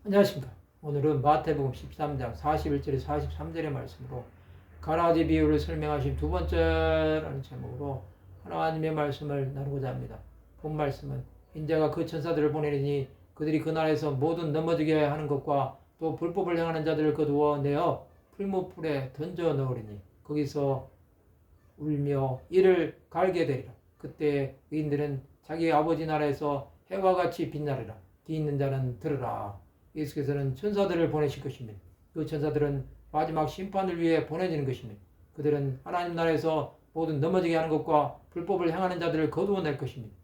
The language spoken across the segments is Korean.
안녕하십니까. 오늘은 마태복음 13장 41절에서 43절의 말씀으로 가라지 비유를 설명하신 두 번째라는 제목으로 하나님의 말씀을 나누고자 합니다. 본 말씀은 인자가 그 천사들을 보내리니 그들이 그 나라에서 모든 넘어지게 하는 것과 또 불법을 행하는 자들을 거두어 내어 풀무불에 던져 넣으리니 거기서 울며 이를 갈게 되리라. 그때 의인들은 자기 아버지 나라에서 해와 같이 빛나리라. 뒤 있는 자는 들으라. 예수께서는 천사들을 보내실 것입니다. 그 천사들은 마지막 심판을 위해 보내지는 것입니다. 그들은 하나님 나라에서 모든 넘어지게 하는 것과 불법을 행하는 자들을 거두어낼 것입니다.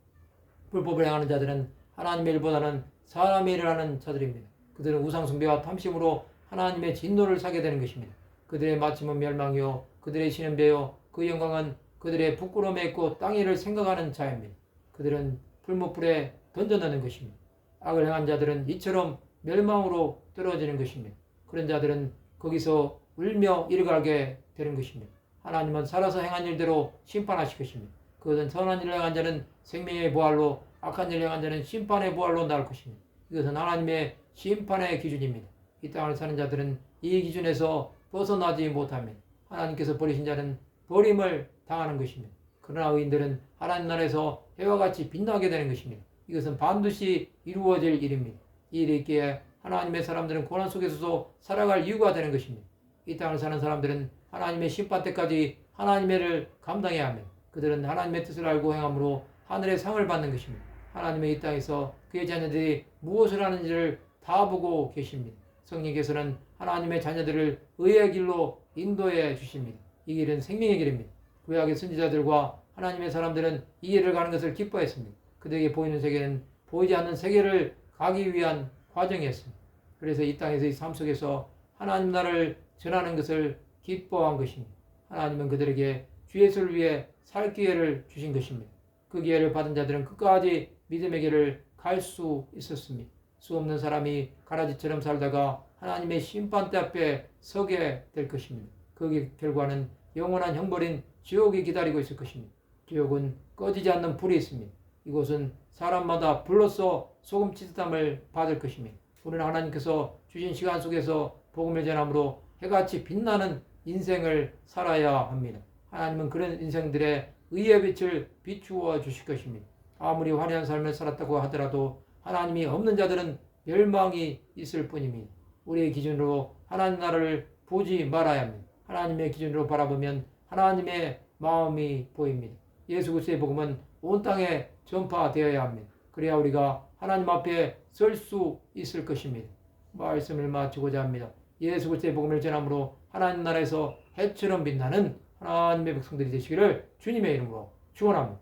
불법을 행하는 자들은 하나님의 일보다는 사람의 일을 하는 자들입니다. 그들은 우상숭배와 탐심으로 하나님의 진노를 사게 되는 것입니다. 그들의 마침은 멸망이요 그들의 신은 배요 그 영광은 그들의 부끄러움에 있고 땅 일을 생각하는 자입니다. 그들은 풀무불에 던져넣는 것입니다. 악을 행한 자들은 이처럼 멸망으로 떨어지는 것입니다. 그런 자들은 거기서 울며 이를 갈게 되는 것입니다. 하나님은 살아서 행한 일대로 심판하실 것입니다. 그것은 선한 일을 행한 자는 생명의 부활로 악한 일을 행한 자는 심판의 부활로 나올 것입니다. 이것은 하나님의 심판의 기준입니다. 이 땅을 사는 자들은 이 기준에서 벗어나지 못합니다. 하나님께서 버리신 자는 버림을 당하는 것입니다. 그러나 의인들은 하나님 나라에서 해와 같이 빛나게 되는 것입니다. 이것은 반드시 이루어질 일입니다. 이 일이 있기에 하나님의 사람들은 고난 속에서도 살아갈 이유가 되는 것입니다. 이 땅을 사는 사람들은 하나님의 심판 때까지 하나님의 일을 감당해야 합니다. 그들은 하나님의 뜻을 알고 행함으로 하늘의 상을 받는 것입니다. 하나님의 이 땅에서 그의 자녀들이 무엇을 하는지를 다 보고 계십니다. 성령께서는 하나님의 자녀들을 의의 길로 인도해 주십니다. 이 길은 생명의 길입니다. 구약의 선지자들과 하나님의 사람들은 이 길을 가는 것을 기뻐했습니다. 그들에게 보이는 세계는 보이지 않는 세계를 가기 위한 과정이었습니다. 그래서 이 땅에서 이 삶 속에서 하나님 나라를 전하는 것을 기뻐한 것입니다. 하나님은 그들에게 주 예수를 위해 살 기회를 주신 것입니다. 그 기회를 받은 자들은 끝까지 믿음의 길을 갈 수 있었습니다. 수 없는 사람이 가라지처럼 살다가 하나님의 심판대 앞에 서게 될 것입니다. 그 결과는 영원한 형벌인 지옥이 기다리고 있을 것입니다. 지옥은 꺼지지 않는 불이 있습니다. 이곳은 사람마다 불로써 소금 치듯함을 받을 것입니다. 우리는 하나님께서 주신 시간 속에서 복음을 전함으로 해같이 빛나는 인생을 살아야 합니다. 하나님은 그런 인생들의 의의 빛을 비추어 주실 것입니다. 아무리 화려한 삶을 살았다고 하더라도 하나님이 없는 자들은 멸망이 있을 뿐입니다. 우리의 기준으로 하나님 나라를 보지 말아야 합니다. 하나님의 기준으로 바라보면 하나님의 마음이 보입니다. 예수 그리스도의 복음은 온 땅에 전파되어야 합니다. 그래야 우리가 하나님 앞에 설 수 있을 것입니다. 말씀을 마치고자 합니다. 예수 그리스도의 복음을 전함으로 하나님 나라에서 해처럼 빛나는 하나님의 백성들이 되시기를 주님의 이름으로 축원합니다.